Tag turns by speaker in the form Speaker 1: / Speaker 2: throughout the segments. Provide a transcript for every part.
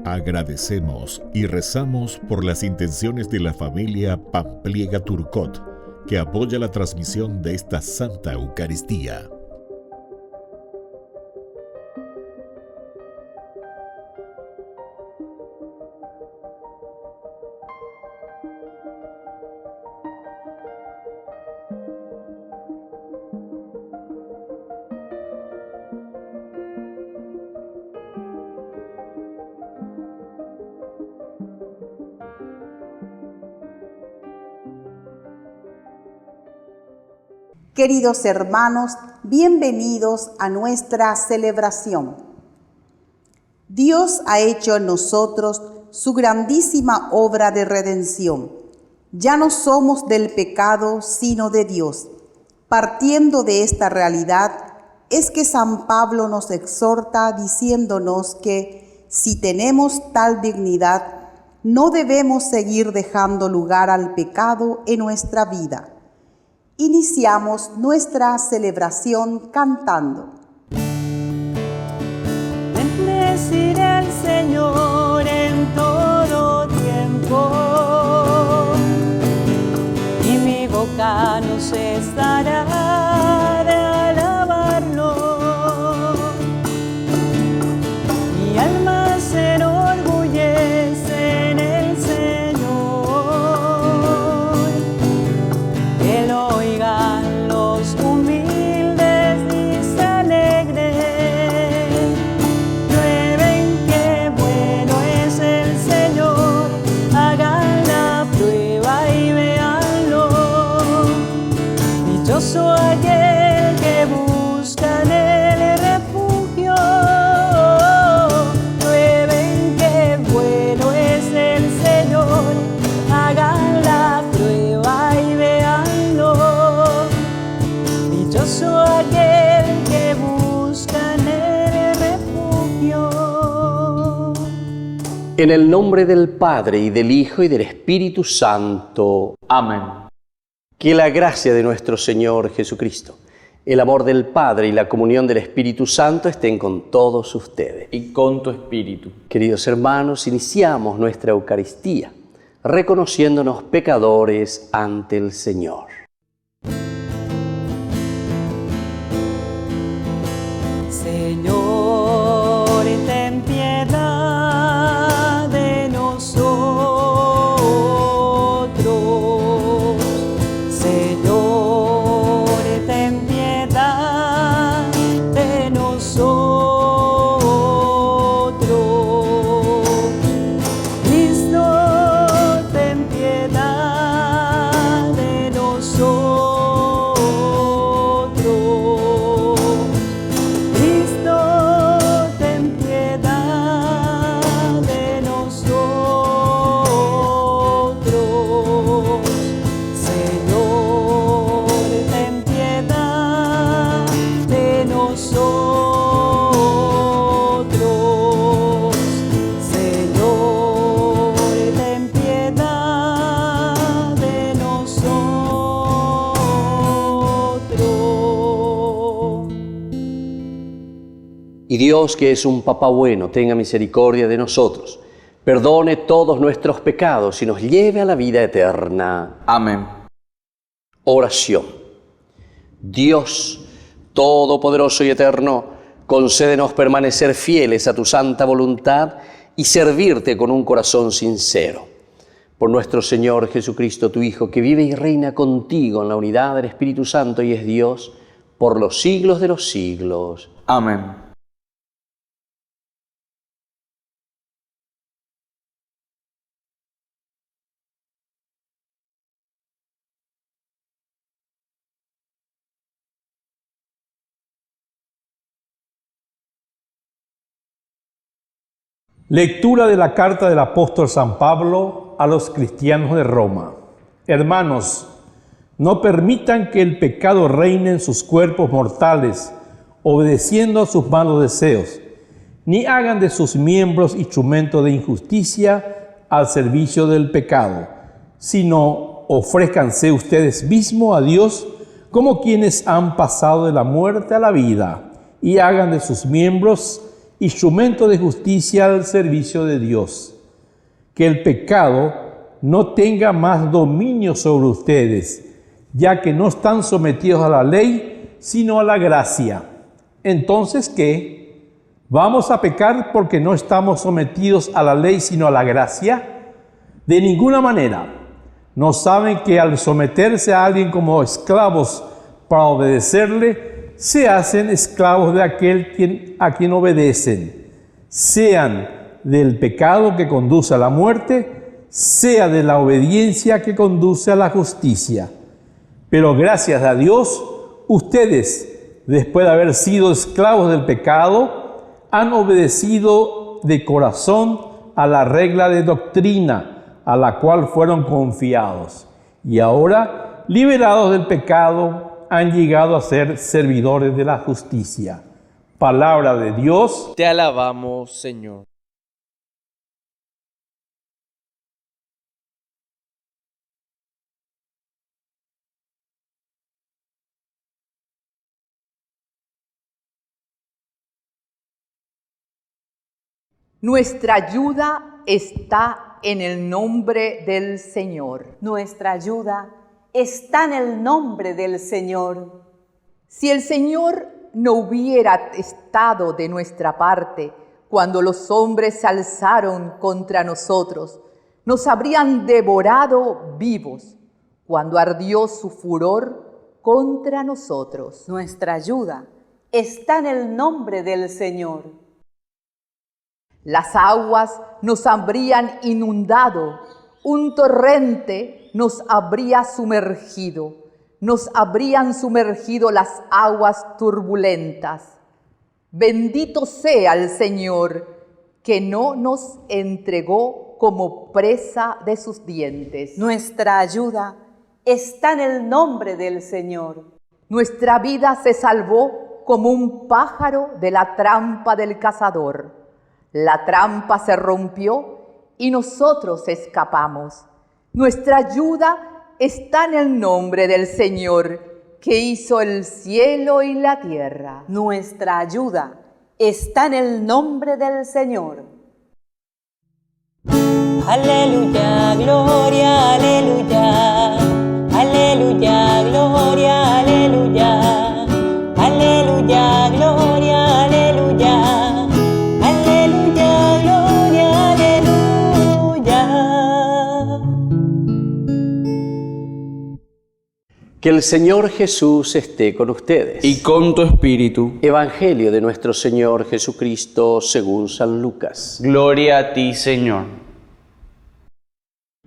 Speaker 1: Agradecemos y rezamos por las intenciones de la familia Pampliega Turcot, que apoya la transmisión de esta Santa Eucaristía.
Speaker 2: Queridos hermanos, bienvenidos a nuestra celebración. Dios ha hecho en nosotros su grandísima obra de redención. Ya no somos del pecado, sino de Dios. Partiendo de esta realidad, es que San Pablo nos exhorta diciéndonos que si tenemos tal dignidad, no debemos seguir dejando lugar al pecado en nuestra vida. Iniciamos nuestra celebración cantando.
Speaker 3: Bendeciré al Señor en todo tiempo, y mi boca no cesará de alabarlo. Mi alma se enorgullece en el Señor, que lo oigan los humildes y se alegren. Prueben qué bueno es el Señor, hagan la prueba y véanlo. Dichoso aquel que busca en él refugio. Prueben qué bueno es el Señor, hagan la prueba y véanlo. Dichoso aquel que busca en él refugio.
Speaker 4: En el nombre del Padre, y del Hijo, y del Espíritu Santo. Amén. Que la gracia de nuestro Señor Jesucristo, el amor del Padre y la comunión del Espíritu Santo estén con todos ustedes.
Speaker 5: Y con tu espíritu.
Speaker 4: Queridos hermanos, iniciamos nuestra Eucaristía, reconociéndonos pecadores ante el Señor.
Speaker 3: Señor, ten piedad de nosotros. Señor, ten piedad de nosotros. Cristo, ten piedad de nosotros. Cristo, ten piedad de nosotros. Señor, ten piedad de nosotros. Señor, ten piedad de nosotros.
Speaker 4: Y Dios, que es un Papá bueno, tenga misericordia de nosotros, perdone todos nuestros pecados y nos lleve a la vida eterna.
Speaker 5: Amén.
Speaker 4: Oración. Dios, Todopoderoso y Eterno, concédenos permanecer fieles a tu santa voluntad y servirte con un corazón sincero. Por nuestro Señor Jesucristo, tu Hijo, que vive y reina contigo en la unidad del Espíritu Santo y es Dios, por los siglos de los siglos.
Speaker 5: Amén.
Speaker 6: Lectura de la carta del apóstol San Pablo a los cristianos de Roma. Hermanos, no permitan que el pecado reine en sus cuerpos mortales, obedeciendo a sus malos deseos, ni hagan de sus miembros instrumentos de injusticia al servicio del pecado. sino ofrézcanse ustedes mismos a Dios como quienes han pasado de la muerte a la vida, y hagan de sus miembros instrumentos de justicia al servicio de Dios. Que el pecado no tenga más dominio sobre ustedes, ya que no están sometidos a la ley, sino a la gracia. Entonces, ¿qué? ¿Vamos a pecar porque no estamos sometidos a la ley, sino a la gracia? De ninguna manera. ¿No saben que al someterse a alguien como esclavos para obedecerle, se hacen esclavos de aquel a quien obedecen, sean del pecado que conduce a la muerte, sea de la obediencia que conduce a la justicia? Pero gracias a Dios, ustedes, después de haber sido esclavos del pecado, han obedecido de corazón a la regla de doctrina a la cual fueron confiados. Y ahora, liberados del pecado, han llegado a ser servidores de la justicia. Palabra de Dios.
Speaker 5: Te alabamos, Señor.
Speaker 7: Nuestra ayuda está en el nombre del Señor.
Speaker 3: Nuestra ayuda está en el nombre del Señor.
Speaker 7: Si el Señor no hubiera estado de nuestra parte cuando los hombres se alzaron contra nosotros, nos habrían devorado vivos cuando ardió su furor contra nosotros.
Speaker 3: Nuestra ayuda está en el nombre del Señor.
Speaker 7: Las aguas nos habrían inundado, un torrente nos habría sumergido, nos habrían sumergido las aguas turbulentas. Bendito sea el Señor, que no nos entregó como presa de sus dientes.
Speaker 3: Nuestra ayuda está en el nombre del Señor.
Speaker 7: Nuestra vida se salvó como un pájaro de la trampa del cazador. La trampa se rompió y nosotros escapamos. Nuestra ayuda está en el nombre del Señor, que hizo el cielo y la tierra.
Speaker 3: Nuestra ayuda está en el nombre del Señor.
Speaker 8: Aleluya, gloria, aleluya. Aleluya, gloria, aleluya. Aleluya, gloria, aleluya. Aleluya, gloria, aleluya.
Speaker 4: Que el Señor Jesús esté con ustedes.
Speaker 5: Y con tu espíritu.
Speaker 4: Evangelio de nuestro Señor Jesucristo según San Lucas.
Speaker 5: Gloria a ti, Señor.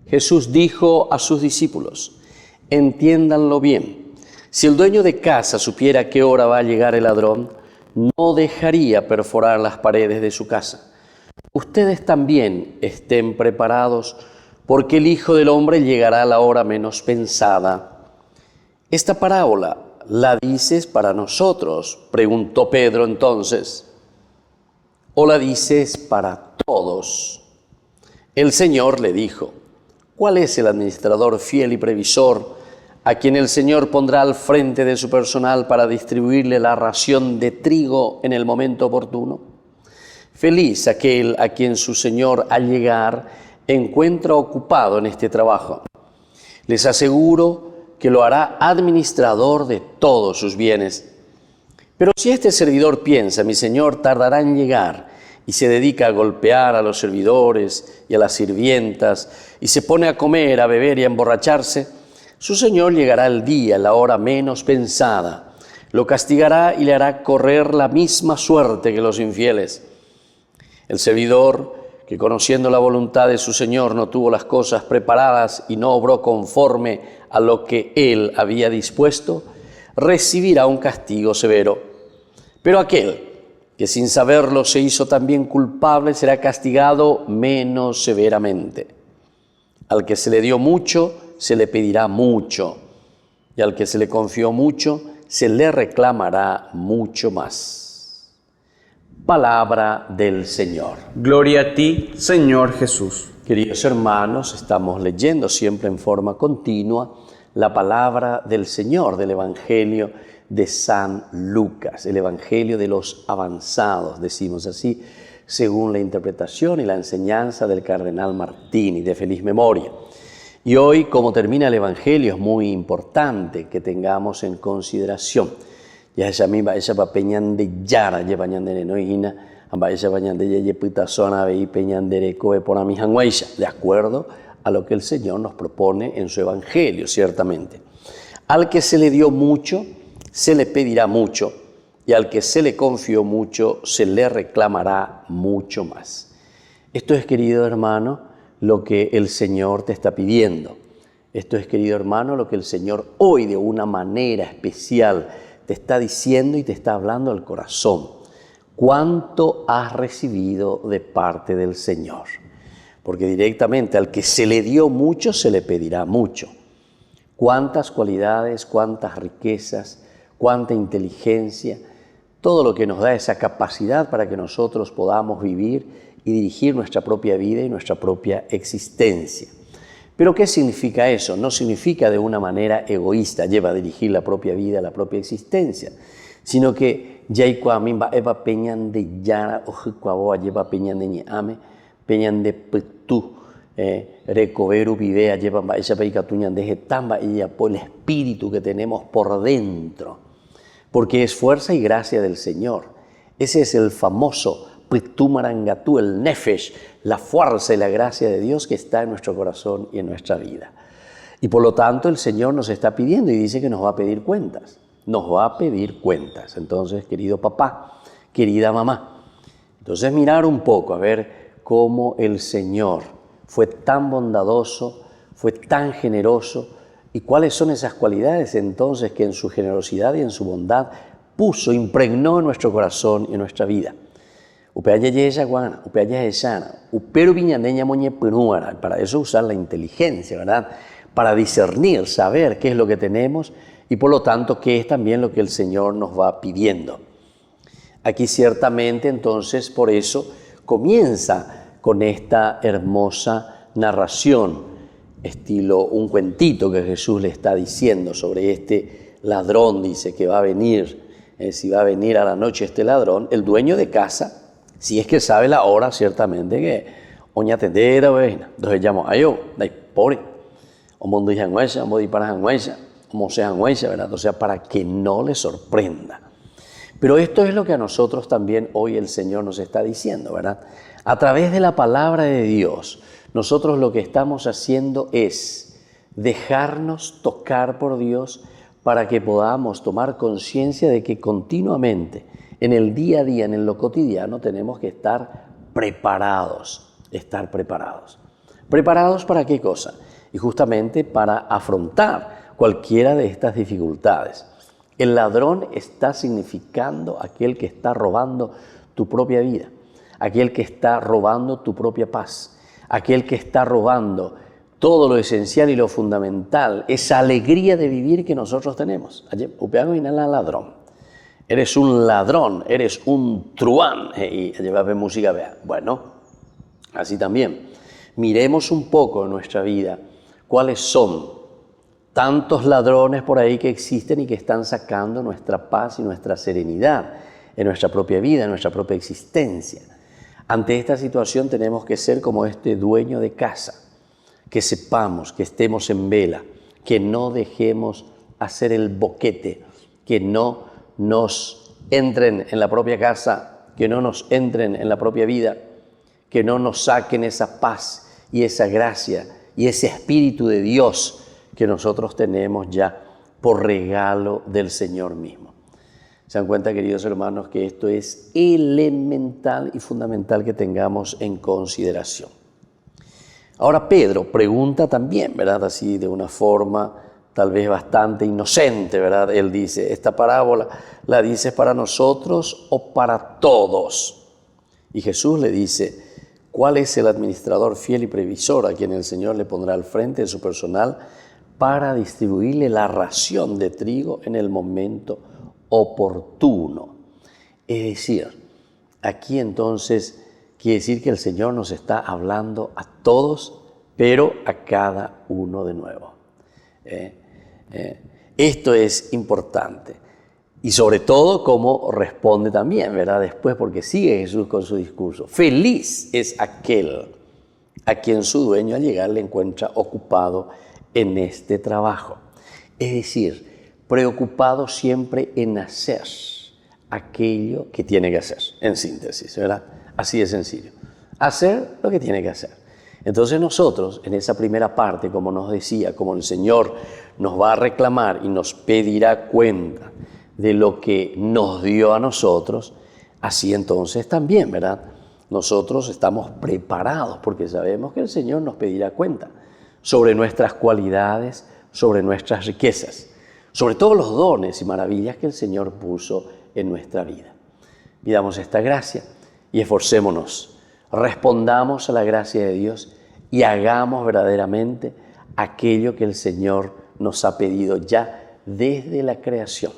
Speaker 4: Jesús dijo a sus discípulos: entiéndanlo bien. Si el dueño de casa supiera a qué hora va a llegar el ladrón, no dejaría perforar las paredes de su casa. Ustedes también estén preparados, porque el Hijo del Hombre llegará a la hora menos pensada. ¿Esta parábola la dices para nosotros?, preguntó Pedro entonces. ¿O la dices para todos? El Señor le dijo: ¿cuál es el administrador fiel y previsor a quien el Señor pondrá al frente de su personal para distribuirle la ración de trigo en el momento oportuno? Feliz aquel a quien su Señor al llegar encuentra ocupado en este trabajo. Les aseguro que lo hará administrador de todos sus bienes. Pero si este servidor piensa: mi Señor tardará en llegar, y se dedica a golpear a los servidores y a las sirvientas, y se pone a comer, a beber y a emborracharse, su Señor llegará el día, la hora menos pensada, lo castigará y le hará correr la misma suerte que los infieles. El servidor, que conociendo la voluntad de su Señor no tuvo las cosas preparadas y no obró conforme a lo que él había dispuesto, recibirá un castigo severo. Pero aquel que sin saberlo se hizo también culpable será castigado menos severamente. Al que se le dio mucho, se le pedirá mucho, y al que se le confió mucho, se le reclamará mucho más. Palabra del Señor.
Speaker 5: Gloria a ti, Señor Jesús.
Speaker 4: Queridos hermanos, estamos leyendo siempre en forma continua la palabra del Señor, del Evangelio de San Lucas, el Evangelio de los avanzados, decimos así, según la interpretación y la enseñanza del cardenal Martini, de feliz memoria. Y hoy, como termina el Evangelio, es muy importante que tengamos en consideración. Ya esa misma, esa va peñan de yara, lleva ñan de noina, esa bañan de yeye putasona, veí peñan de recoe por a mi hanguaisha, de acuerdo a lo que el Señor nos propone en su Evangelio, ciertamente. Al que se le dio mucho, se le pedirá mucho, y al que se le confió mucho, se le reclamará mucho más. Esto es, querido hermano, lo que el Señor te está pidiendo. Esto es, querido hermano, lo que el Señor hoy de una manera especial te está diciendo y te está hablando al corazón. ¿Cuánto has recibido de parte del Señor? Porque directamente al que se le dio mucho, se le pedirá mucho. ¿Cuántas cualidades, cuántas riquezas, cuánta inteligencia? Todo lo que nos da esa capacidad para que nosotros podamos vivir y dirigir nuestra propia vida y nuestra propia existencia. ¿Pero qué significa eso? No significa de una manera egoísta, lleva a dirigir la propia vida, la propia existencia, sino que Yaikuamimba eva peñan de yara ojicuaboa lleva peñan de ñame peñan de petú recoveru vivea lleva esa peicatuñan de getamba y ya por el espíritu que tenemos por dentro, porque es fuerza y gracia del Señor. Ese es el famoso petú marangatú, el nefesh, la fuerza y la gracia de Dios que está en nuestro corazón y en nuestra vida. Y por lo tanto el Señor nos está pidiendo y dice que nos va a pedir cuentas. Nos va a pedir cuentas. Entonces, querido papá, querida mamá, entonces mirar un poco a ver cómo el Señor fue tan bondadoso, fue tan generoso y cuáles son esas cualidades entonces que en su generosidad y en su bondad puso, impregnó en nuestro corazón y en nuestra vida. Para eso usar la inteligencia, ¿verdad? Para discernir, saber qué es lo que tenemos y por lo tanto qué es también lo que el Señor nos va pidiendo. Aquí ciertamente entonces por eso comienza con esta hermosa narración, estilo un cuentito que Jesús le está diciendo sobre este ladrón, dice que va a venir, si va a venir a la noche este ladrón, el dueño de casa, si es que sabe la hora ciertamente que oña tendera, entonces llamo a yo, dai pobre, o mundo y janguesa, o para janguesa, como sea janguesa, ¿verdad? O sea, para que no le sorprenda. Pero esto es lo que a nosotros también hoy el Señor nos está diciendo, ¿verdad? A través de la palabra de Dios, nosotros lo que estamos haciendo es dejarnos tocar por Dios para que podamos tomar conciencia de que continuamente, en el día a día, en lo cotidiano, tenemos que estar preparados. ¿Preparados para qué cosa? Y justamente para afrontar cualquiera de estas dificultades. El ladrón está significando aquel que está robando tu propia vida, aquel que está robando tu propia paz, aquel que está robando todo lo esencial y lo fundamental, esa alegría de vivir que nosotros tenemos. Ladrón. Eres un ladrón, eres un truán. Y lleva música, vea. Bueno, así también. Miremos un poco en nuestra vida cuáles son tantos ladrones por ahí que existen y que están sacando nuestra paz y nuestra serenidad en nuestra propia vida, en nuestra propia existencia. Ante esta situación tenemos que ser como este dueño de casa, que sepamos, que estemos en vela, que no dejemos hacer el boquete, que no nos entren en la propia casa, que no nos entren en la propia vida, que no nos saquen esa paz y esa gracia y ese Espíritu de Dios que nosotros tenemos ya por regalo del Señor mismo. Se dan cuenta, queridos hermanos, que esto es elemental y fundamental que tengamos en consideración. Ahora Pedro pregunta también, ¿verdad? Así de una forma tal vez bastante inocente, ¿verdad? Él dice, ¿esta parábola la dices para nosotros o para todos? Y Jesús le dice, ¿cuál es el administrador fiel y previsor a quien el Señor le pondrá al frente de su personal para distribuirle la ración de trigo en el momento oportuno? Es decir, aquí entonces Quiere decir que el Señor nos está hablando a todos, pero a cada uno de nuevo. Esto es importante. Y sobre todo cómo responde también, ¿verdad? Después, porque sigue Jesús con su discurso. Feliz es aquel a quien su dueño al llegar le encuentra ocupado en este trabajo. Es decir, preocupado siempre en hacer aquello que tiene que hacer, en síntesis, ¿verdad? Así de sencillo. Hacer lo que tiene que hacer. Entonces nosotros, en esa primera parte, como nos decía, como el Señor nos va a reclamar y nos pedirá cuenta de lo que nos dio a nosotros, así entonces también, ¿verdad? Nosotros estamos preparados porque sabemos que el Señor nos pedirá cuenta sobre nuestras cualidades, sobre nuestras riquezas, sobre todos los dones y maravillas que el Señor puso en nuestra vida. Pidamos esta gracia y esforcémonos, respondamos a la gracia de Dios y hagamos verdaderamente aquello que el Señor nos ha pedido ya desde la creación.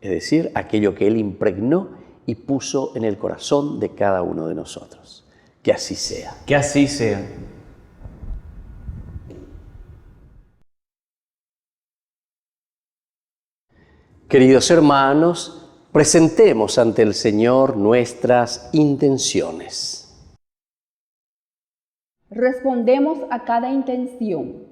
Speaker 4: Es decir, aquello que Él impregnó y puso en el corazón de cada uno de nosotros. Que así sea.
Speaker 5: Que así sea.
Speaker 4: Queridos hermanos, presentemos ante el Señor nuestras intenciones.
Speaker 9: Respondemos a cada intención.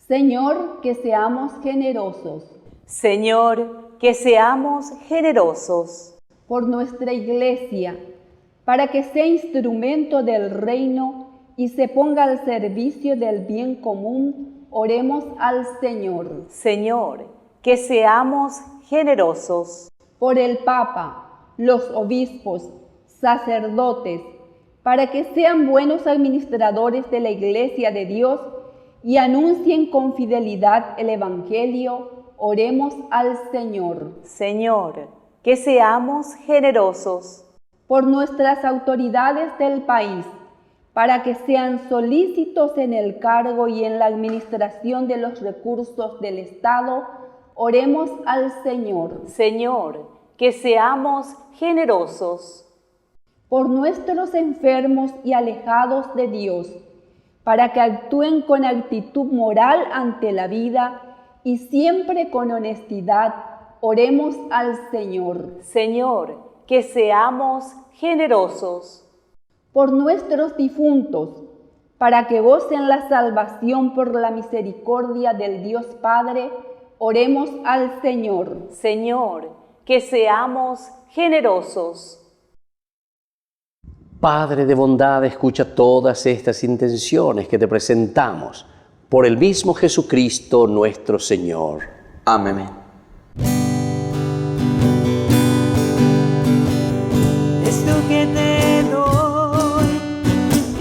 Speaker 9: Señor, que seamos generosos.
Speaker 8: Señor, que seamos generosos.
Speaker 9: Por nuestra Iglesia, para que sea instrumento del reino y se ponga al servicio del bien común, oremos al Señor.
Speaker 8: Señor, que seamos generosos.
Speaker 9: Por el Papa, los obispos, sacerdotes, para que sean buenos administradores de la Iglesia de Dios y anuncien con fidelidad el Evangelio, oremos al Señor.
Speaker 8: Señor, que seamos generosos.
Speaker 9: Por nuestras autoridades del país, para que sean solícitos en el cargo y en la administración de los recursos del Estado, oremos al Señor.
Speaker 8: Señor, que seamos generosos.
Speaker 9: Por nuestros enfermos y alejados de Dios, para que actúen con actitud moral ante la vida y siempre con honestidad, oremos al Señor.
Speaker 8: Señor, que seamos generosos.
Speaker 9: Por nuestros difuntos, para que gocen la salvación por la misericordia del Dios Padre, oremos al Señor.
Speaker 8: Señor, que seamos generosos.
Speaker 4: Padre de bondad, escucha todas estas intenciones que te presentamos por el mismo Jesucristo nuestro Señor.
Speaker 5: Amén.
Speaker 3: Esto que te doy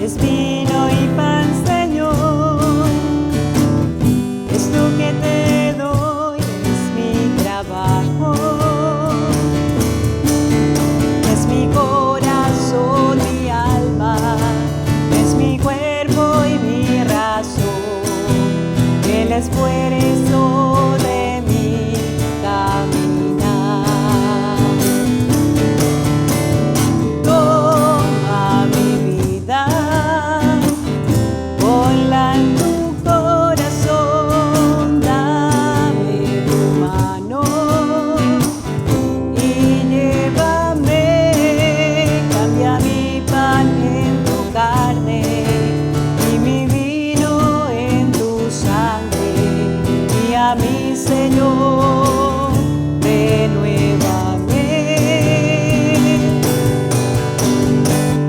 Speaker 3: es vino y pan, Señor. Esto que te doy es mi trabajo, es mi corazón, mi alma, es mi cuerpo y mi razón. El esfuerzo de mi caminar. Toma mi vida, ponla en tu corazón, dame tu mano y llévame, cambia mi pan en tu carne y mi vino en tu sangre. Y a mi Señor, renuévame,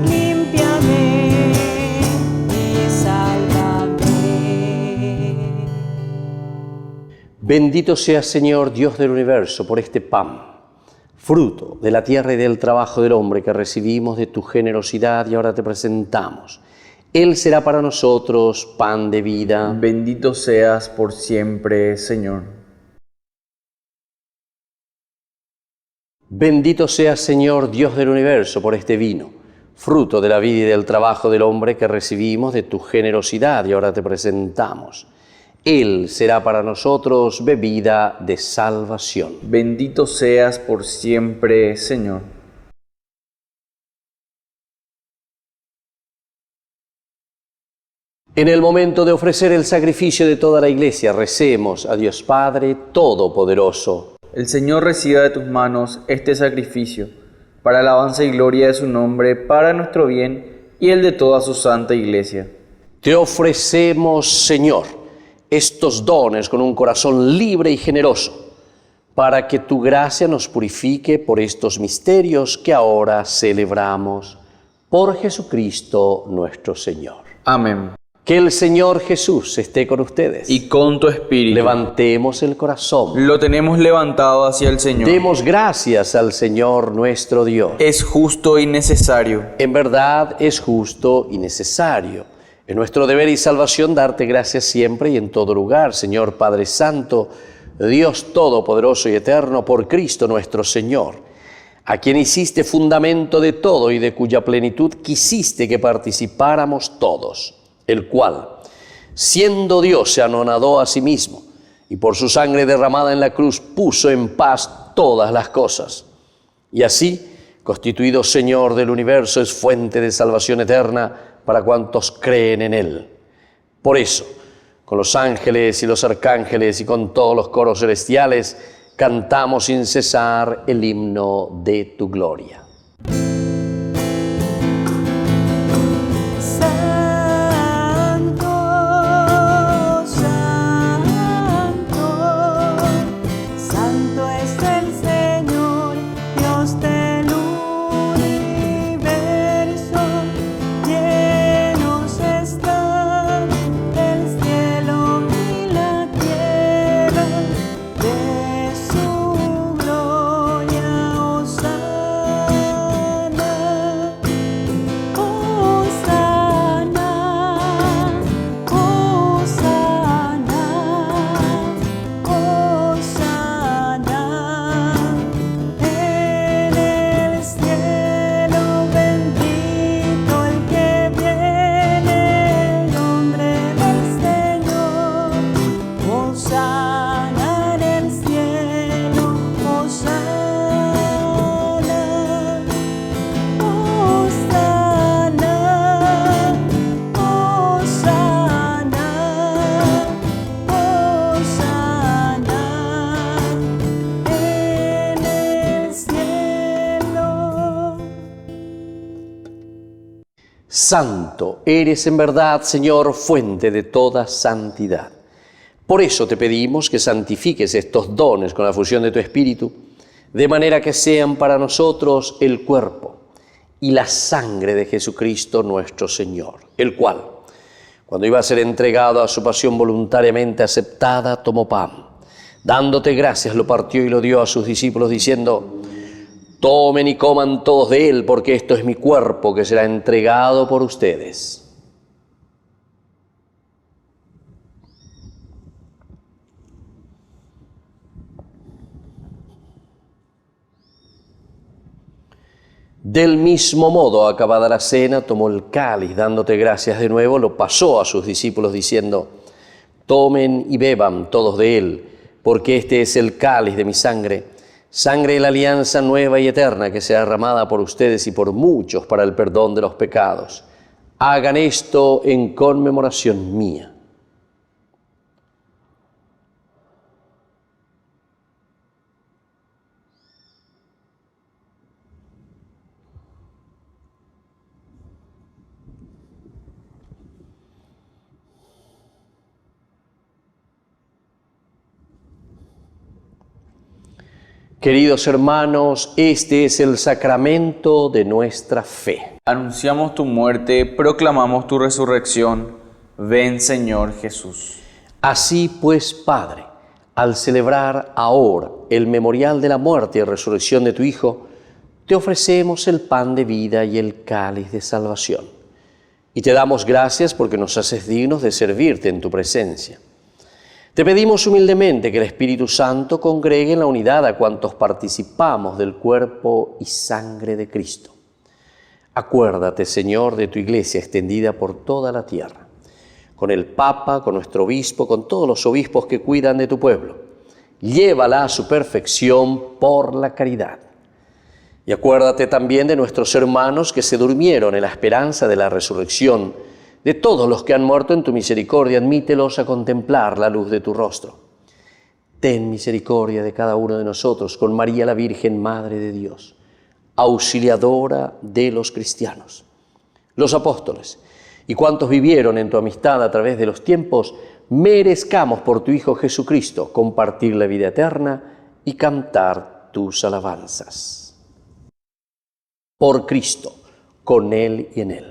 Speaker 3: límpiame y sálvame.
Speaker 4: Bendito seas, Señor, Dios del universo, por este pan, fruto de la tierra y del trabajo del hombre que recibimos de tu generosidad y ahora te presentamos. Él será para nosotros pan de vida.
Speaker 5: Bendito seas por siempre, Señor.
Speaker 4: Bendito seas, Señor, Dios del universo, por este vino, fruto de la vida y del trabajo del hombre que recibimos de tu generosidad y ahora te presentamos. Él será para nosotros bebida de salvación.
Speaker 5: Bendito seas por siempre, Señor.
Speaker 4: En el momento de ofrecer el sacrificio de toda la Iglesia, recemos a Dios Padre Todopoderoso.
Speaker 5: El Señor reciba de tus manos este sacrificio, para alabanza y gloria de su nombre, para nuestro bien y el de toda su santa Iglesia.
Speaker 4: Te ofrecemos, Señor, estos dones con un corazón libre y generoso, para que tu gracia nos purifique por estos misterios que ahora celebramos. Por Jesucristo nuestro Señor.
Speaker 5: Amén.
Speaker 4: Que el Señor Jesús esté con ustedes.
Speaker 5: Y con tu espíritu.
Speaker 4: Levantemos el corazón.
Speaker 5: Lo tenemos levantado hacia el Señor.
Speaker 4: Demos gracias al Señor nuestro Dios.
Speaker 5: Es justo y necesario.
Speaker 4: En verdad es justo y necesario. Es nuestro deber y salvación darte gracias siempre y en todo lugar, Señor Padre Santo, Dios Todopoderoso y Eterno, por Cristo nuestro Señor, a quien hiciste fundamento de todo y de cuya plenitud quisiste que participáramos todos, el cual, siendo Dios, se anonadó a sí mismo y por su sangre derramada en la cruz puso en paz todas las cosas. Y así, constituido Señor del universo, es fuente de salvación eterna para cuantos creen en Él. Por eso, con los ángeles y los arcángeles y con todos los coros celestiales, cantamos sin cesar el himno de tu gloria. Santo eres en verdad, Señor, fuente de toda santidad. Por eso te pedimos que santifiques estos dones con la fusión de tu Espíritu, de manera que sean para nosotros el cuerpo y la sangre de Jesucristo nuestro Señor, el cual, cuando iba a ser entregado a su pasión voluntariamente aceptada, tomó pan. Dándote gracias, lo partió y lo dio a sus discípulos, diciendo: tomen y coman todos de él, porque esto es mi cuerpo que será entregado por ustedes. Del mismo modo, acabada la cena, tomó el cáliz, dándote gracias de nuevo, lo pasó a sus discípulos, diciendo: tomen y beban todos de él, porque este es el cáliz de mi sangre, sangre de la alianza nueva y eterna que será derramada por ustedes y por muchos para el perdón de los pecados. Hagan esto en conmemoración mía. Queridos hermanos, este es el sacramento de nuestra fe.
Speaker 5: Anunciamos tu muerte, proclamamos tu resurrección. Ven, Señor Jesús.
Speaker 4: Así pues, Padre, al celebrar ahora el memorial de la muerte y resurrección de tu Hijo, te ofrecemos el pan de vida y el cáliz de salvación. Y te damos gracias porque nos haces dignos de servirte en tu presencia. Te pedimos humildemente que el Espíritu Santo congregue en la unidad a cuantos participamos del cuerpo y sangre de Cristo. Acuérdate, Señor, de tu Iglesia extendida por toda la tierra, con el Papa, con nuestro obispo, con todos los obispos que cuidan de tu pueblo. Llévala a su perfección por la caridad. Y acuérdate también de nuestros hermanos que se durmieron en la esperanza de la resurrección, De todos los que han muerto en tu misericordia, admítelos a contemplar la luz de tu rostro. Ten misericordia de cada uno de nosotros, con María la Virgen, Madre de Dios, auxiliadora de los cristianos, los apóstoles y cuantos vivieron en tu amistad a través de los tiempos, merezcamos por tu Hijo Jesucristo compartir la vida eterna y cantar tus alabanzas. Por Cristo, con Él y en Él.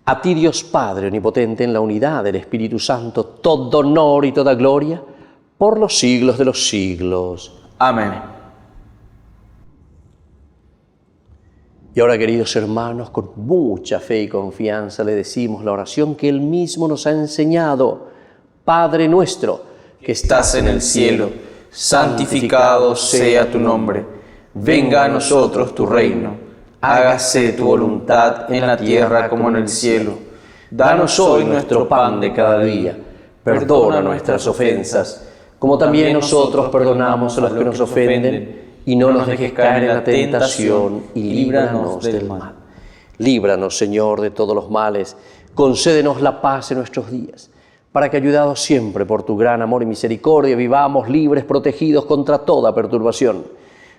Speaker 4: A ti, Dios Padre Omnipotente, en la unidad del Espíritu Santo, todo honor y toda gloria, por los siglos de los siglos.
Speaker 5: Amén.
Speaker 4: Y ahora, queridos hermanos, con mucha fe y confianza le decimos la oración que Él mismo nos ha enseñado. Padre nuestro, que estás en el cielo, santificado sea tu nombre. Venga a nosotros tu reino. Hágase tu voluntad en la tierra como en el cielo. Danos hoy nuestro pan de cada día. Perdona nuestras ofensas, como también nosotros perdonamos a los que nos ofenden. Y no nos dejes caer en la tentación, y líbranos del mal. Líbranos, Señor, de todos los males. Concédenos la paz en nuestros días, para que, ayudados siempre por tu gran amor y misericordia, vivamos libres, protegidos contra toda perturbación,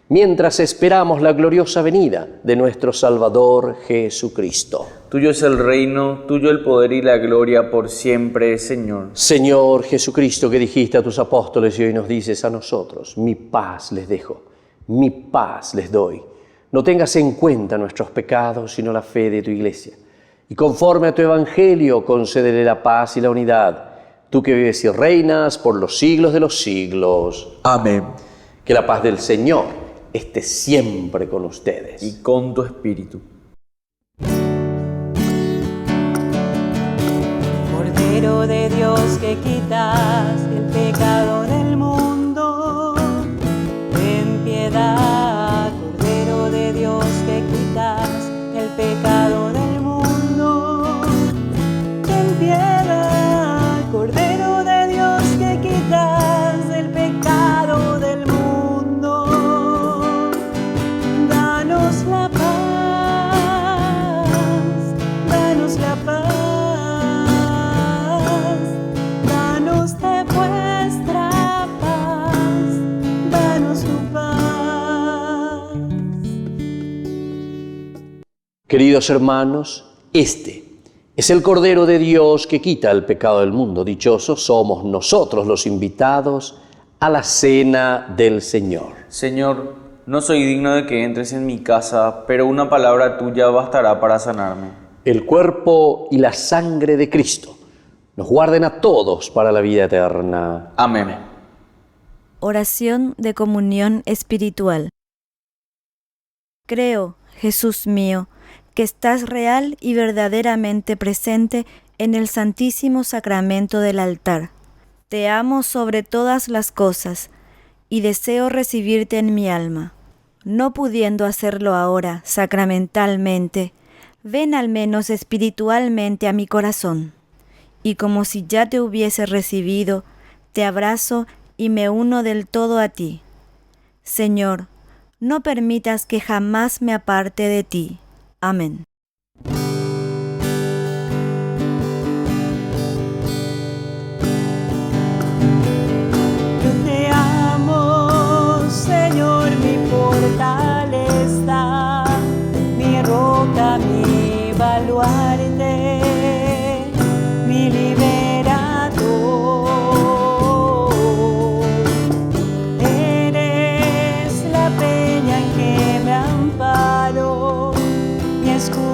Speaker 4: mientras esperamos la gloriosa venida de nuestro Salvador Jesucristo.
Speaker 5: Tuyo es el reino, tuyo el poder y la gloria por siempre, Señor.
Speaker 4: Señor Jesucristo, que dijiste a tus apóstoles y hoy nos dices a nosotros: mi paz les dejo, mi paz les doy. No tengas en cuenta nuestros pecados, sino la fe de tu Iglesia. Y conforme a tu Evangelio, concédele la paz y la unidad. Tú que vives y reinas por los siglos de los siglos.
Speaker 5: Amén.
Speaker 4: Que la paz del Señor esté siempre con ustedes.
Speaker 5: Y con tu espíritu.
Speaker 3: Cordero de Dios, que quitas el pecado del mundo, ten piedad. Cordero de Dios, que quitas el pecado del mundo, ten piedad. Cordero de Dios, que quitas el pecado del mundo, danos la paz, danos la paz.
Speaker 4: Queridos hermanos, este es el Cordero de Dios que quita el pecado del mundo. Dichosos somos nosotros los invitados a la cena del Señor.
Speaker 5: Señor, no soy digno de que entres en mi casa, pero una palabra tuya bastará para sanarme.
Speaker 4: El cuerpo y la sangre de Cristo nos guarden a todos para la vida eterna.
Speaker 5: Amén.
Speaker 10: Oración de comunión espiritual. Creo, Jesús mío, que estás real y verdaderamente presente en el Santísimo Sacramento del altar. Te amo sobre todas las cosas y deseo recibirte en mi alma. No pudiendo hacerlo ahora sacramentalmente, ven al menos espiritualmente a mi corazón. Y como si ya te hubiese recibido, te abrazo y me uno del todo a ti. Señor, no permitas que jamás me aparte de ti. Amén.
Speaker 3: Yo te amo, Señor, mi fortaleza, mi roca, mi baluarte, mi liberador. Eres la peña en que me amparo, mi escudo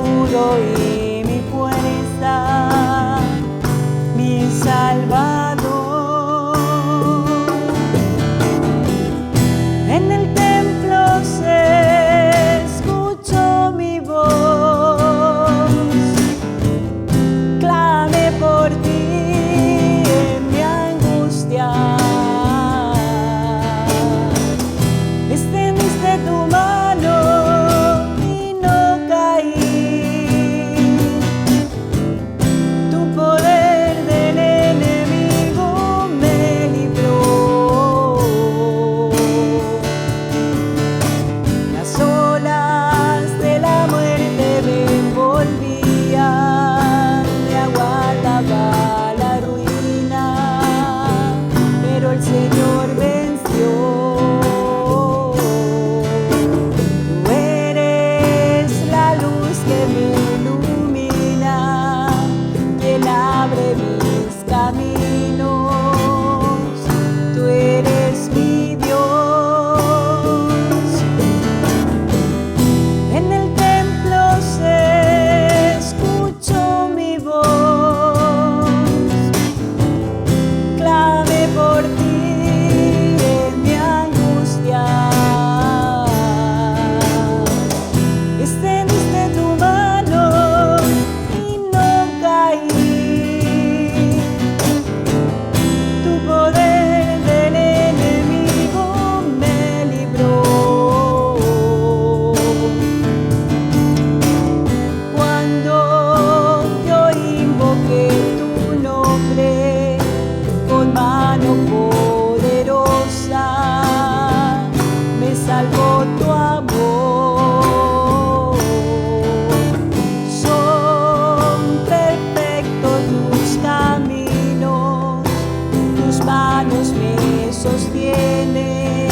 Speaker 3: manos me sostienen.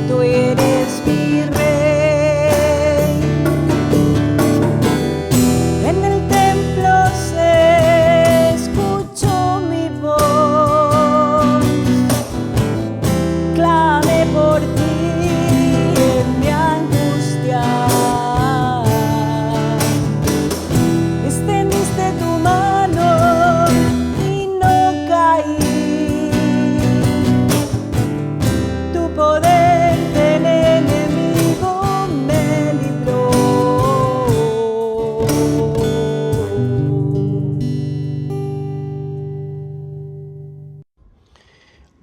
Speaker 3: Tú eres mi rey. En el templo se escuchó mi voz. Clame por ti en mi angustia. Extendiste tu mano y no caí. Tu poder del enemigo me libró.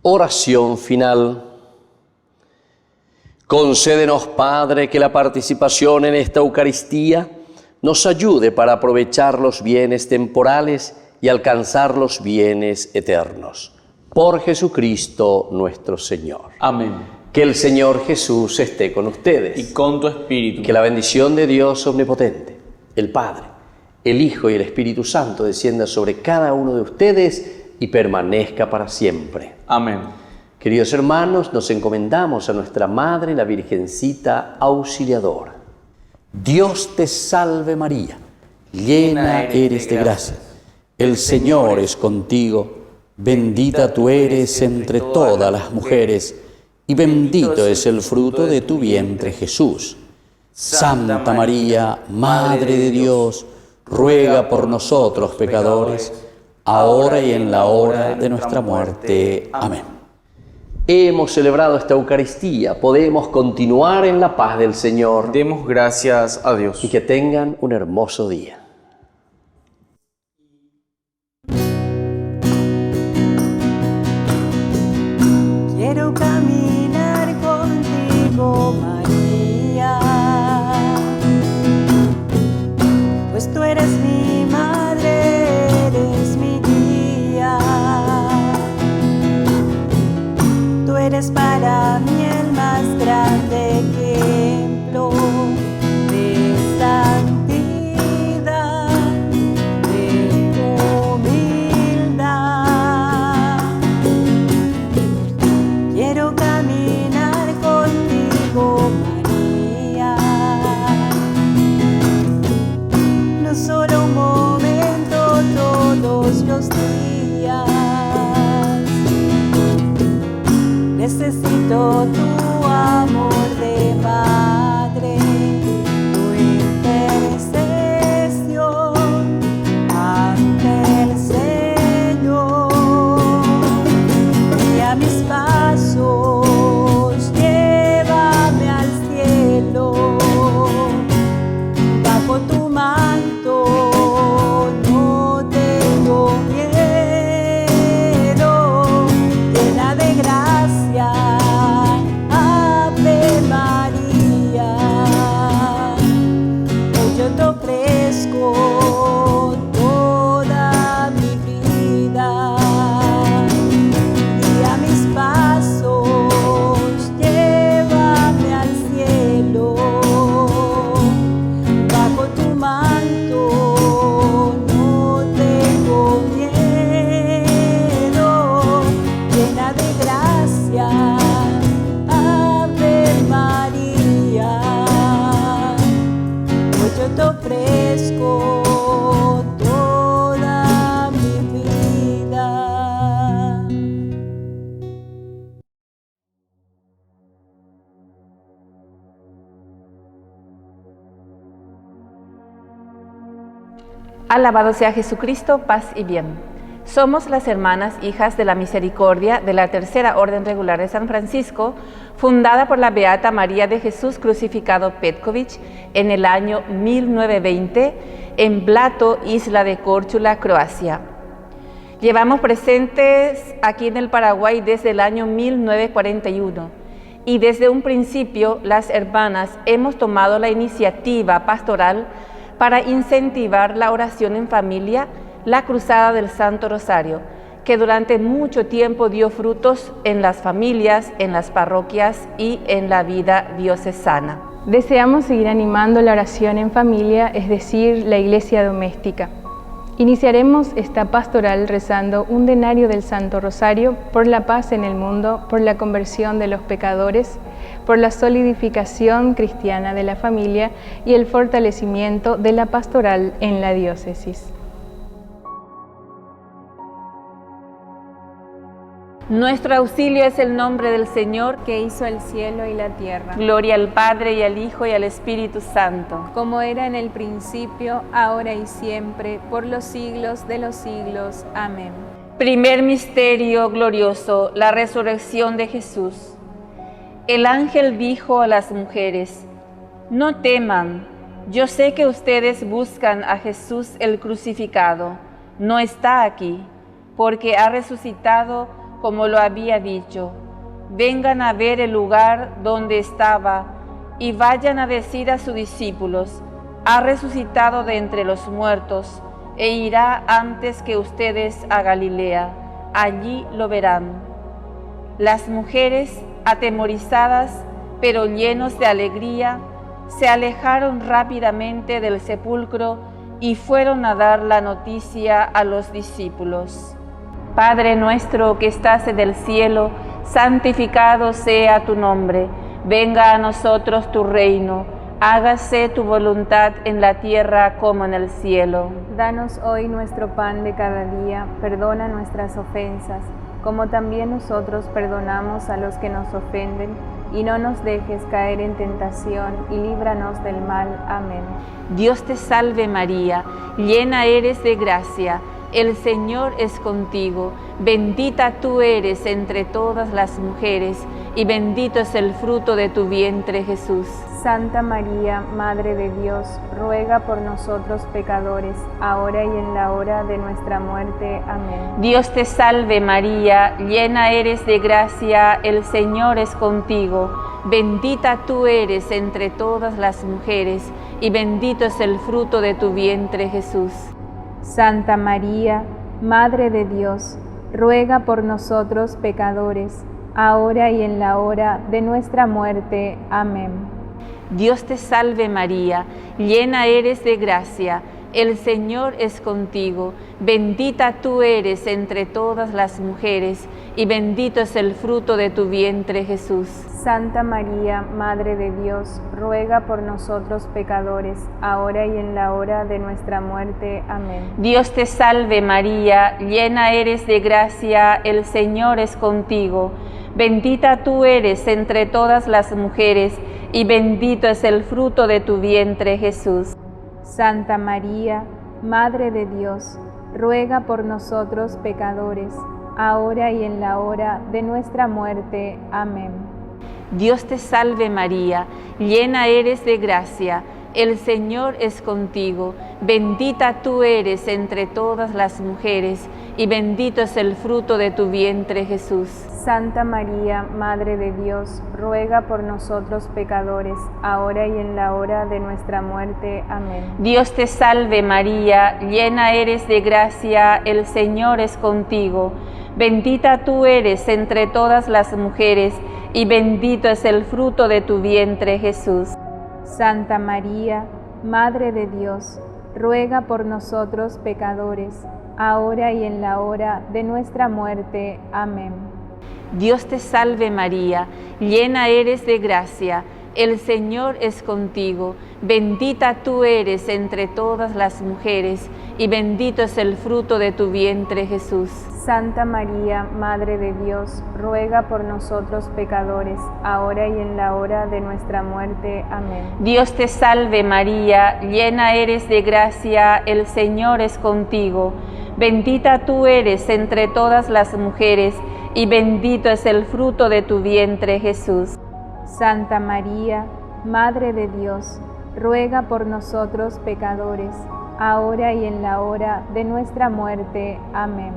Speaker 4: Oración final. Concédenos, Padre, que la participación en esta Eucaristía nos ayude para aprovechar los bienes temporales y alcanzar los bienes eternos. Por Jesucristo nuestro Señor.
Speaker 5: Amén.
Speaker 4: Que el Señor Jesús esté con ustedes.
Speaker 5: Y con tu espíritu.
Speaker 4: Que la bendición de Dios omnipotente, el Padre, el Hijo y el Espíritu Santo descienda sobre cada uno de ustedes y permanezca para siempre.
Speaker 5: Amén.
Speaker 4: Queridos hermanos, nos encomendamos a nuestra Madre, la Virgencita Auxiliadora. Dios te salve María, llena eres de gracia. El Señor es contigo, bendita tú eres entre todas las mujeres, y bendito es el fruto de tu vientre Jesús. Santa María, Madre de Dios, ruega por nosotros pecadores, ahora y en la hora de nuestra muerte. Amén. Hemos celebrado esta Eucaristía, podemos continuar en la paz del Señor.
Speaker 5: Demos gracias a Dios.
Speaker 4: Y que tengan un hermoso día.
Speaker 3: Quiero caminar contigo, María, pues tú eres mi madre, eres mi guía. Tú eres para mí el más grande ejemplo de santidad, de humildad. Quiero caminar contigo, María, no solo un momento, todos los días. Necesito tu amor de madre, tu intercesión ante el Señor. Y a mis pasos llévame al cielo, bajo tu manto no tengo miedo, llena de gracia. Ave María, hoy yo te ofrezco toda mi vida, y a mis pasos llévame al cielo, bajo tu manto no tengo miedo, llena de gracia. Ave María, hoy yo te ofrezco toda mi vida.
Speaker 11: Alabado sea Jesucristo, paz y bien. Somos las hermanas hijas de la misericordia de la Tercera Orden Regular de San Francisco, fundada por la Beata María de Jesús Crucificado Petković en el año 1920 en Blato, isla de Córčula, Croacia. Llevamos presentes aquí en el Paraguay desde el año 1941 y desde un principio las hermanas hemos tomado la iniciativa pastoral para incentivar la oración en familia, la Cruzada del Santo Rosario, que durante mucho tiempo dio frutos en las familias, en las parroquias y en la vida diocesana.
Speaker 12: Deseamos seguir animando la oración en familia, es decir, la iglesia doméstica. Iniciaremos esta pastoral rezando un denario del Santo Rosario por la paz en el mundo, por la conversión de los pecadores, por la solidificación cristiana de la familia y el fortalecimiento de la pastoral en la diócesis.
Speaker 11: Nuestro auxilio es el nombre del Señor,
Speaker 12: que hizo el cielo y la tierra.
Speaker 11: Gloria al Padre, y al Hijo, y al Espíritu Santo.
Speaker 12: Como era en el principio, ahora y siempre, por los siglos de los siglos. Amén.
Speaker 11: Primer misterio glorioso, la resurrección de Jesús. El ángel dijo a las mujeres: no teman, yo sé que ustedes buscan a Jesús el crucificado. No está aquí, porque ha resucitado como lo había dicho. Vengan a ver el lugar donde estaba y vayan a decir a sus discípulos: ha resucitado de entre los muertos e irá antes que ustedes a Galilea. Allí lo verán. Las mujeres, atemorizadas pero llenos de alegría, se alejaron rápidamente del sepulcro y fueron a dar la noticia a los discípulos. Padre nuestro que estás en el cielo, santificado sea tu nombre. Venga a nosotros tu reino. Hágase tu voluntad en la tierra como en el cielo.
Speaker 12: Danos hoy nuestro pan de cada día. Perdona nuestras ofensas, como también nosotros perdonamos a los que nos ofenden. Y no nos dejes caer en tentación, y líbranos del mal. Amén.
Speaker 11: Dios te salve María, llena eres de gracia. El Señor es contigo, bendita tú eres entre todas las mujeres, y bendito es el fruto de tu vientre, Jesús.
Speaker 12: Santa María, Madre de Dios, ruega por nosotros pecadores, ahora y en la hora de nuestra muerte. Amén.
Speaker 11: Dios te salve María, llena eres de gracia, el Señor es contigo, bendita tú eres entre todas las mujeres, y bendito es el fruto de tu vientre, Jesús.
Speaker 12: Santa María, Madre de Dios, ruega por nosotros pecadores, ahora y en la hora de nuestra muerte. Amén.
Speaker 11: Dios te salve María, llena eres de gracia, el Señor es contigo, bendita tú eres entre todas las mujeres, y bendito es el fruto de tu vientre, Jesús.
Speaker 12: Santa María, Madre de Dios, ruega por nosotros pecadores, ahora y en la hora de nuestra muerte. Amén.
Speaker 11: Dios te salve María, llena eres de gracia, el Señor es contigo, bendita tú eres entre todas las mujeres, y bendito es el fruto de tu vientre, Jesús.
Speaker 12: Santa María, Madre de Dios, ruega por nosotros pecadores, ahora y en la hora de nuestra muerte. Amén.
Speaker 11: Dios te salve María, llena eres de gracia, el Señor es contigo, bendita tú eres entre todas las mujeres, y bendito es el fruto de tu vientre, Jesús.
Speaker 12: Santa María, Madre de Dios, ruega por nosotros pecadores, ahora y en la hora de nuestra muerte. Amén.
Speaker 11: Dios te salve María, llena eres de gracia, el Señor es contigo, bendita tú eres entre todas las mujeres, y bendito es el fruto de tu vientre, Jesús.
Speaker 12: Santa María, Madre de Dios, ruega por nosotros pecadores, ahora y en la hora de nuestra muerte. Amén.
Speaker 11: Dios te salve María, llena eres de gracia, el Señor es contigo, bendita tú eres entre todas las mujeres, y bendito es el fruto de tu vientre, Jesús.
Speaker 12: Santa María, Madre de Dios, ruega por nosotros pecadores, ahora y en la hora de nuestra muerte. Amén.
Speaker 11: Dios te salve María, llena eres de gracia, el Señor es contigo, bendita tú eres entre todas las mujeres, y bendito es el fruto de tu vientre, Jesús.
Speaker 12: Santa María, Madre de Dios, ruega por nosotros pecadores, ahora y en la hora de nuestra muerte. Amén.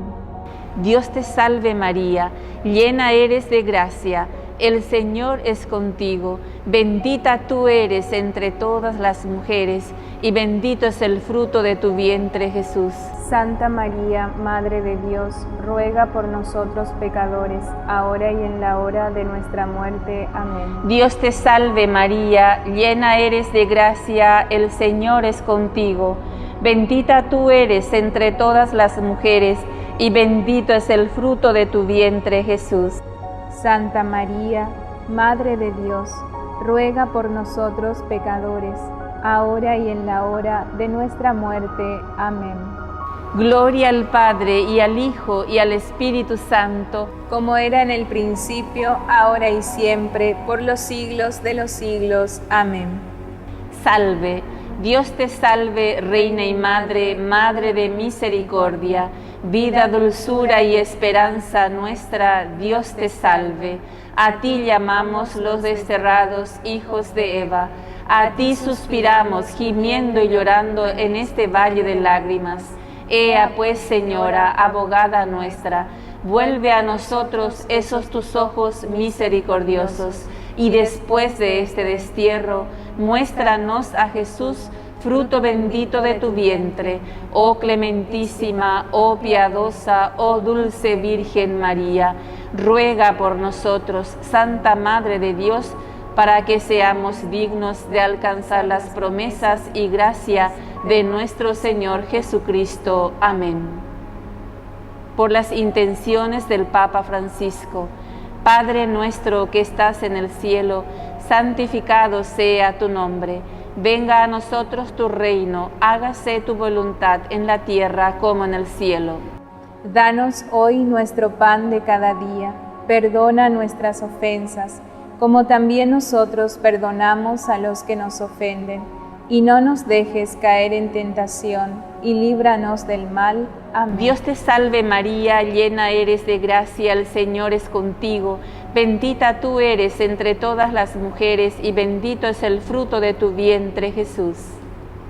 Speaker 11: Dios te salve María, llena eres de gracia, el Señor es contigo, bendita tú eres entre todas las mujeres, y bendito es el fruto de tu vientre, Jesús.
Speaker 12: Santa María, Madre de Dios, ruega por nosotros pecadores, ahora y en la hora de nuestra muerte. Amén.
Speaker 11: Dios te salve María, llena eres de gracia, el Señor es contigo, Bendita tú eres entre todas las mujeres, y bendito es el fruto de tu vientre, Jesús.
Speaker 12: Santa María, Madre de Dios, ruega por nosotros pecadores, ahora y en la hora de nuestra muerte. Amén.
Speaker 11: Gloria al Padre, y al Hijo, y al Espíritu Santo,
Speaker 12: como era en el principio, ahora y siempre, por los siglos de los siglos. Amén.
Speaker 11: Salve, Dios te salve, Reina y Madre, Madre de misericordia, vida, dulzura y esperanza nuestra, Dios te salve. A ti llamamos los desterrados hijos de Eva, a ti suspiramos, gimiendo y llorando en este valle de lágrimas. Ea pues, Señora, abogada nuestra, vuelve a nosotros esos tus ojos misericordiosos, y después de este destierro, muéstranos a Jesús, fruto bendito de tu vientre, oh clementísima, oh piadosa, oh dulce Virgen María. Ruega por nosotros, Santa Madre de Dios, para que seamos dignos de alcanzar las promesas y gracia de nuestro Señor Jesucristo. Amén. Por las intenciones del Papa Francisco, Padre nuestro que estás en el cielo, santificado sea tu nombre. Venga a nosotros tu reino, hágase tu voluntad en la tierra como en el cielo.
Speaker 12: Danos hoy nuestro pan de cada día, perdona nuestras ofensas, como también nosotros perdonamos a los que nos ofenden. Y no nos dejes caer en tentación, y líbranos del mal. Amén.
Speaker 11: Dios te salve María, llena eres de gracia, el Señor es contigo. Bendita tú eres entre todas las mujeres, y bendito es el fruto de tu vientre, Jesús.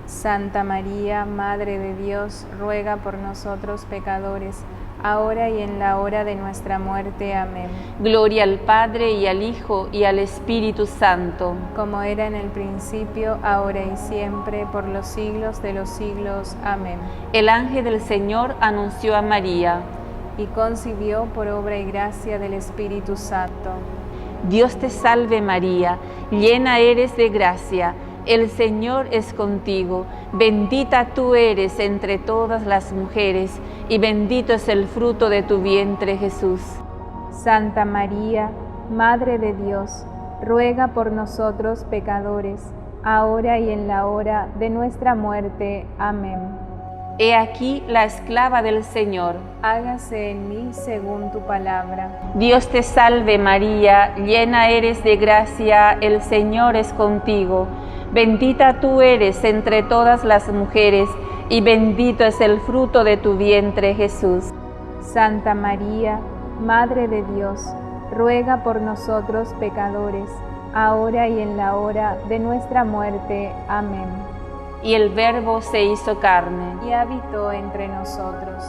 Speaker 12: Santa María, Madre de Dios, ruega por nosotros pecadores, ahora y en la hora de nuestra muerte. Amén.
Speaker 11: Gloria al Padre, y al Hijo, y al Espíritu Santo.
Speaker 12: Como era en el principio, ahora y siempre, por los siglos de los siglos. Amén.
Speaker 11: El ángel del Señor anunció a María,
Speaker 12: y concibió por obra y gracia del Espíritu Santo.
Speaker 11: Dios te salve María, llena eres de gracia, el Señor es contigo, bendita tú eres entre todas las mujeres, y bendito es el fruto de tu vientre, Jesús.
Speaker 12: Santa María, Madre de Dios, ruega por nosotros pecadores, ahora y en la hora de nuestra muerte. Amén.
Speaker 11: He aquí la esclava del Señor.
Speaker 12: Hágase en mí según tu palabra.
Speaker 11: Dios te salve María, llena eres de gracia, el Señor es contigo. Bendita tú eres entre todas las mujeres, y bendito es el fruto de tu vientre, Jesús.
Speaker 12: Santa María, Madre de Dios, ruega por nosotros pecadores, ahora y en la hora de nuestra muerte. Amén.
Speaker 11: Y el Verbo se hizo carne,
Speaker 12: y habitó entre nosotros.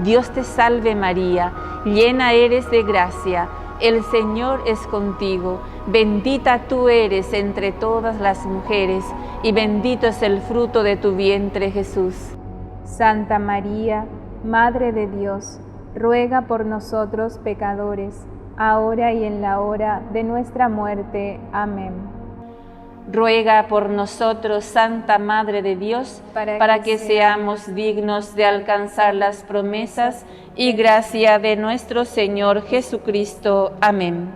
Speaker 11: Dios te salve María, llena eres de gracia, el Señor es contigo, bendita tú eres entre todas las mujeres, y bendito es el fruto de tu vientre, Jesús.
Speaker 12: Santa María, Madre de Dios, ruega por nosotros pecadores, ahora y en la hora de nuestra muerte. Amén.
Speaker 11: Ruega por nosotros, Santa Madre de Dios, para que seamos dignos de alcanzar las promesas y gracia de nuestro Señor Jesucristo. Amén.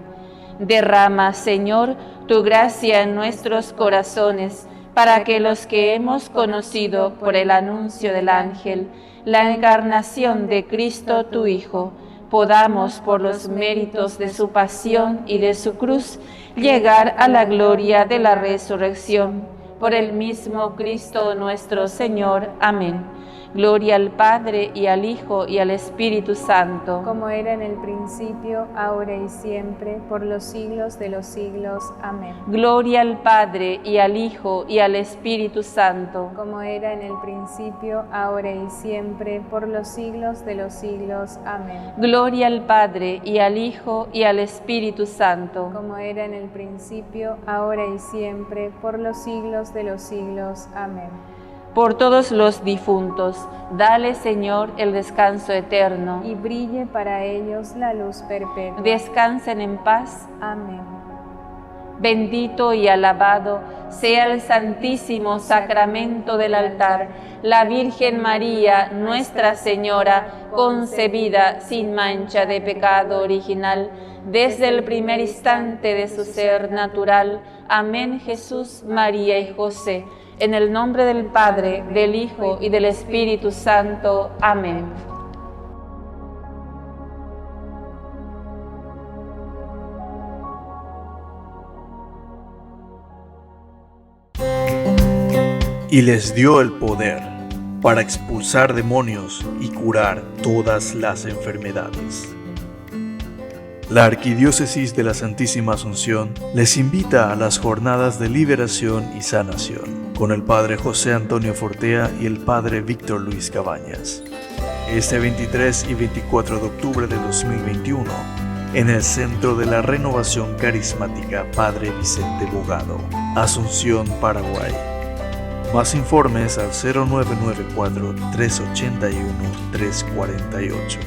Speaker 11: Derrama, Señor, tu gracia en nuestros corazones, para que los que hemos conocido por el anuncio del ángel la encarnación de Cristo tu Hijo, podamos, por los méritos de su pasión y de su cruz, llegar a la gloria de la resurrección. Por el mismo Cristo nuestro Señor. Amén. Gloria al Padre, y al Hijo, y al Espíritu Santo.
Speaker 12: Como era en el principio, ahora y siempre, por los siglos de los siglos. Amén.
Speaker 11: Gloria al Padre, y al Hijo, y al Espíritu Santo.
Speaker 12: Como era en el principio, ahora y siempre, por los siglos de los siglos. Amén.
Speaker 11: Gloria al Padre, y al Hijo, y al Espíritu Santo.
Speaker 12: Como era en el principio, ahora y siempre, por los siglos de los siglos. Amén.
Speaker 11: Por todos los difuntos, dale, Señor, el descanso eterno.
Speaker 12: Y brille para ellos la luz perpetua.
Speaker 11: Descansen en paz.
Speaker 12: Amén.
Speaker 11: Bendito y alabado sea el santísimo sacramento del altar, la Virgen María, Nuestra Señora, concebida sin mancha de pecado original, desde el primer instante de su ser natural. Amén. Jesús, María y José, en el nombre del Padre, del Hijo y del Espíritu Santo. Amén.
Speaker 13: Y les dio el poder para expulsar demonios y curar todas las enfermedades. La Arquidiócesis de la Santísima Asunción les invita a las jornadas de liberación y sanación con el Padre José Antonio Fortea y el Padre Víctor Luis Cabañas. Este 23 y 24 de octubre de 2021, en el Centro de la Renovación Carismática Padre Vicente Bogado, Asunción, Paraguay. Más informes al 0994-381-348.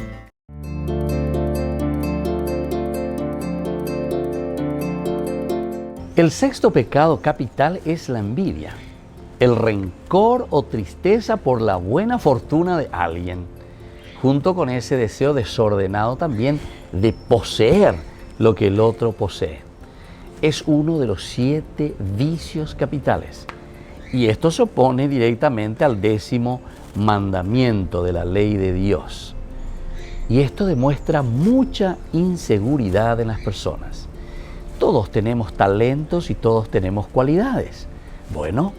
Speaker 4: El sexto pecado capital es la envidia, el rencor o tristeza por la buena fortuna de alguien, junto con ese deseo desordenado también de poseer lo que el otro posee. Es uno de los 7 vicios capitales. Y esto se opone directamente al 10º mandamiento de la ley de Dios. Y esto demuestra mucha inseguridad en las personas. Todos tenemos talentos y todos tenemos cualidades. Bueno,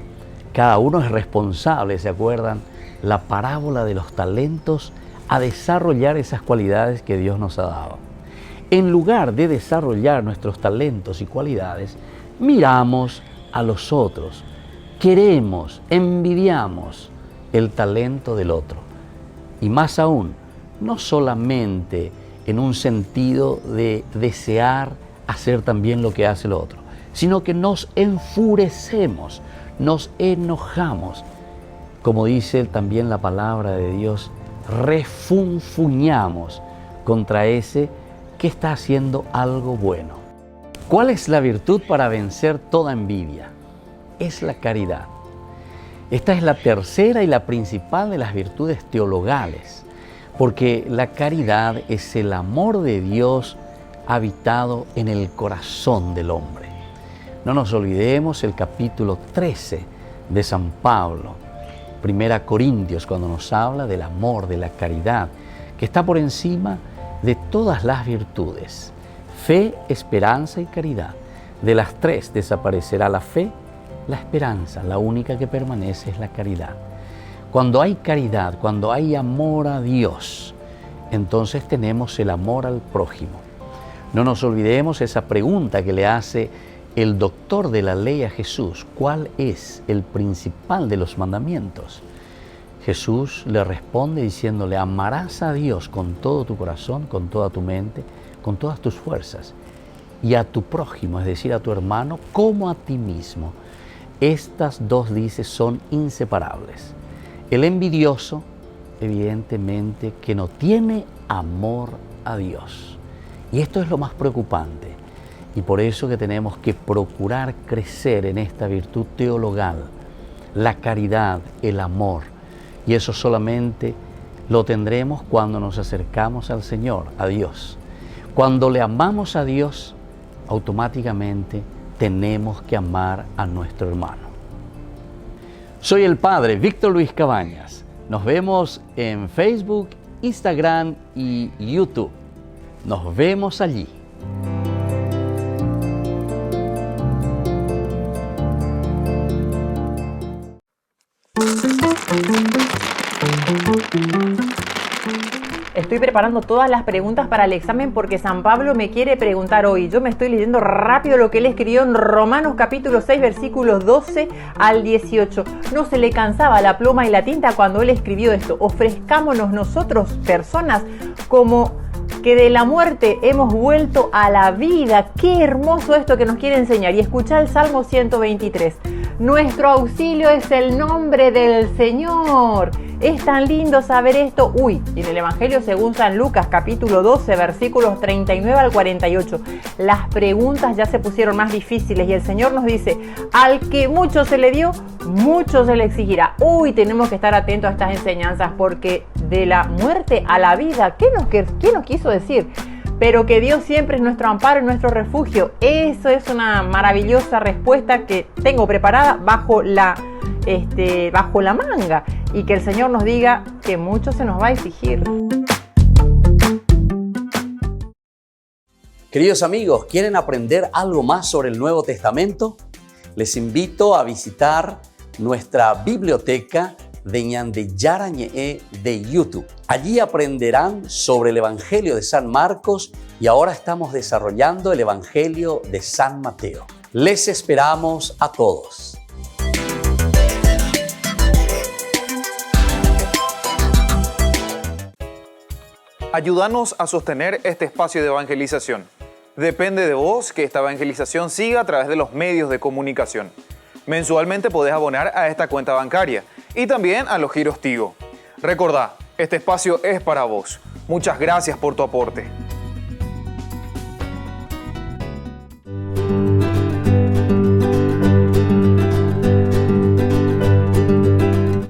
Speaker 4: cada uno es responsable, ¿se acuerdan? La parábola de los talentos a desarrollar esas cualidades que Dios nos ha dado. En lugar de desarrollar nuestros talentos y cualidades, miramos a los otros. Queremos, envidiamos el talento del otro. Y más aún, no solamente en un sentido de desear hacer también lo que hace el otro, sino que nos enfurecemos, nos enojamos. Como dice también la palabra de Dios, refunfuñamos contra ese que está haciendo algo bueno. ¿Cuál es la virtud para vencer toda envidia? Es la caridad. Esta es la tercera y la principal de las virtudes teologales, porque la caridad es el amor de Dios habitado en el corazón del hombre. No nos olvidemos el capítulo 13 de San Pablo, 1 Corintios, cuando nos habla del amor, de la caridad, que está por encima de todas las virtudes. Fe, esperanza y caridad. De las 3 desaparecerá la fe, la esperanza, la única que permanece es la caridad. Cuando hay caridad, cuando hay amor a Dios, entonces tenemos el amor al prójimo. No nos olvidemos esa pregunta que le hace el doctor de la ley a Jesús: ¿cuál es el principal de los mandamientos? Jesús le responde diciéndole: amarás a Dios con todo tu corazón, con toda tu mente, con todas tus fuerzas, y a tu prójimo, es decir, a tu hermano, como a ti mismo. Estas 2, dice, son inseparables. El envidioso, evidentemente, que no tiene amor a Dios. Y esto es lo más preocupante. Y por eso que tenemos que procurar crecer en esta virtud teologal, la caridad, el amor. Y eso solamente lo tendremos cuando nos acercamos al Señor, a Dios. Cuando le amamos a Dios, automáticamente tenemos que amar a nuestro hermano. Soy el Padre Víctor Luis Cabañas. Nos vemos en Facebook, Instagram y YouTube. Nos vemos allí.
Speaker 14: Estoy preparando todas las preguntas para el examen porque San Pablo me quiere preguntar hoy. Yo me estoy leyendo rápido lo que él escribió en Romanos capítulo 6, versículos 12 al 18. No se le cansaba la pluma y la tinta cuando él escribió esto. Ofrezcámonos nosotros, personas, como que de la muerte hemos vuelto a la vida. Qué hermoso esto que nos quiere enseñar. Y escucha el Salmo 123. Nuestro auxilio es el nombre del Señor. Es tan lindo saber esto. Y en el Evangelio según San Lucas, capítulo 12, versículos 39 al 48. Las preguntas ya se pusieron más difíciles y el Señor nos dice, al que mucho se le dio, mucho se le exigirá. Tenemos que estar atentos a estas enseñanzas porque de la muerte a la vida, ¿qué nos quiso decir? Pero que Dios siempre es nuestro amparo y nuestro refugio. Eso es una maravillosa respuesta que tengo preparada bajo la manga, y que el Señor nos diga que mucho se nos va a exigir.
Speaker 4: Queridos amigos, ¿quieren aprender algo más sobre el Nuevo Testamento? Les invito a visitar nuestra biblioteca de Ñande Yarañe de YouTube. Allí aprenderán sobre el Evangelio de San Marcos y ahora estamos desarrollando el Evangelio de San Mateo. Les esperamos a todos.
Speaker 15: Ayúdanos a sostener este espacio de evangelización. Depende de vos que esta evangelización siga a través de los medios de comunicación. Mensualmente podés abonar a esta cuenta bancaria y también a los giros Tigo. Recordá, este espacio es para vos. Muchas gracias por tu aporte.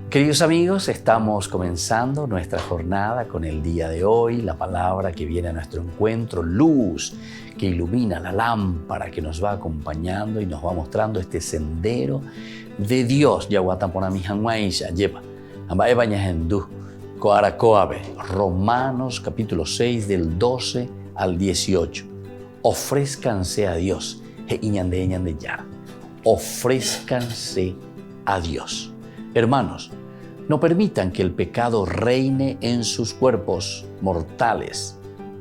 Speaker 4: Queridos amigos, estamos comenzando nuestra jornada con el día de hoy, la palabra que viene a nuestro encuentro, luz que ilumina, la lámpara que nos va acompañando y nos va mostrando este sendero de Dios. Romanos capítulo 6 del 12 al 18. Ofrézcanse a Dios. Ofrézcanse a Dios. Hermanos, no permitan que el pecado reine en sus cuerpos mortales,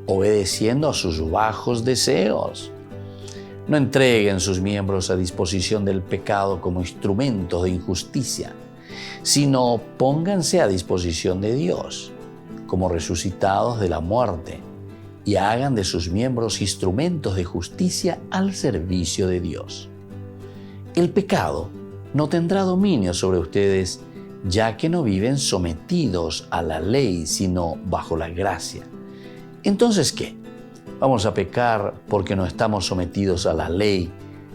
Speaker 4: obedeciendo a sus bajos deseos. No entreguen sus miembros a disposición del pecado como instrumentos de injusticia, sino pónganse a disposición de Dios como resucitados de la muerte y hagan de sus miembros instrumentos de justicia al servicio de Dios. El pecado no tendrá dominio sobre ustedes, ya que no viven sometidos a la ley, sino bajo la gracia. Entonces, ¿qué? ¿Vamos a pecar porque no estamos sometidos a la ley,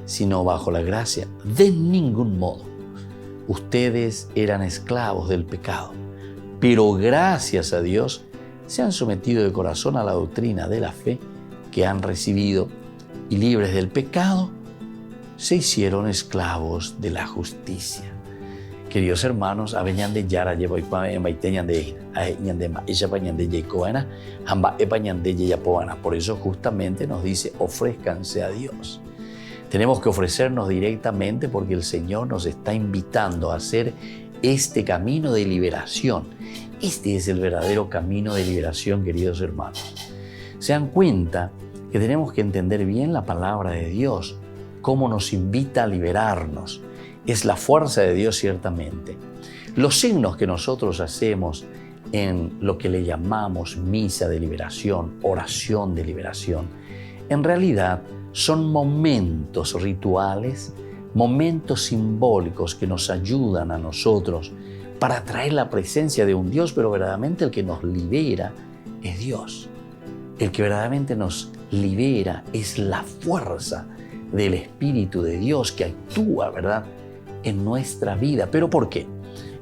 Speaker 4: sino bajo la gracia? De ningún modo. Ustedes eran esclavos del pecado, pero gracias a Dios se han sometido de corazón a la doctrina de la fe que han recibido y libres del pecado, se hicieron esclavos de la justicia. Queridos hermanos, por eso justamente nos dice, ofrézcanse a Dios. Tenemos que ofrecernos directamente porque el Señor nos está invitando a hacer este camino de liberación. Este es el verdadero camino de liberación, queridos hermanos. Se dan cuenta que tenemos que entender bien la palabra de Dios, cómo nos invita a liberarnos. Es la fuerza de Dios ciertamente. Los signos que nosotros hacemos en lo que le llamamos misa de liberación, oración de liberación, en realidad son momentos rituales, momentos simbólicos que nos ayudan a nosotros para traer la presencia de un Dios, pero verdaderamente el que nos libera es Dios. El que verdaderamente nos libera es la fuerza del Espíritu de Dios que actúa, ¿verdad?, en nuestra vida. ¿Pero por qué?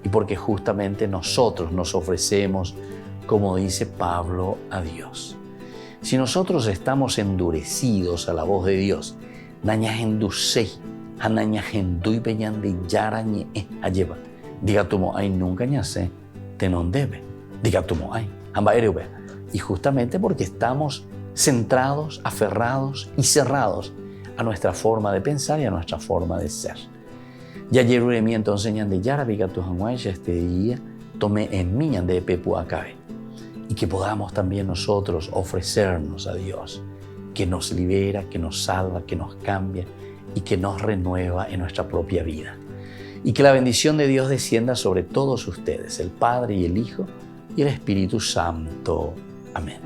Speaker 4: Y porque justamente nosotros nos ofrecemos, como dice Pablo, a Dios. Si nosotros estamos endurecidos a la voz de Dios, y justamente porque estamos centrados, aferrados y cerrados a nuestra forma de pensar y a nuestra forma de ser. Ya Yeruremi entonces ñande yara viga tu hanguaya este día tomé en mí ñande pepu acabe, y que podamos también nosotros ofrecernos a Dios, que nos libera, que nos salva, que nos cambia y que nos renueva en nuestra propia vida. Y que la bendición de Dios descienda sobre todos ustedes, el Padre y el Hijo y el Espíritu Santo. Amén.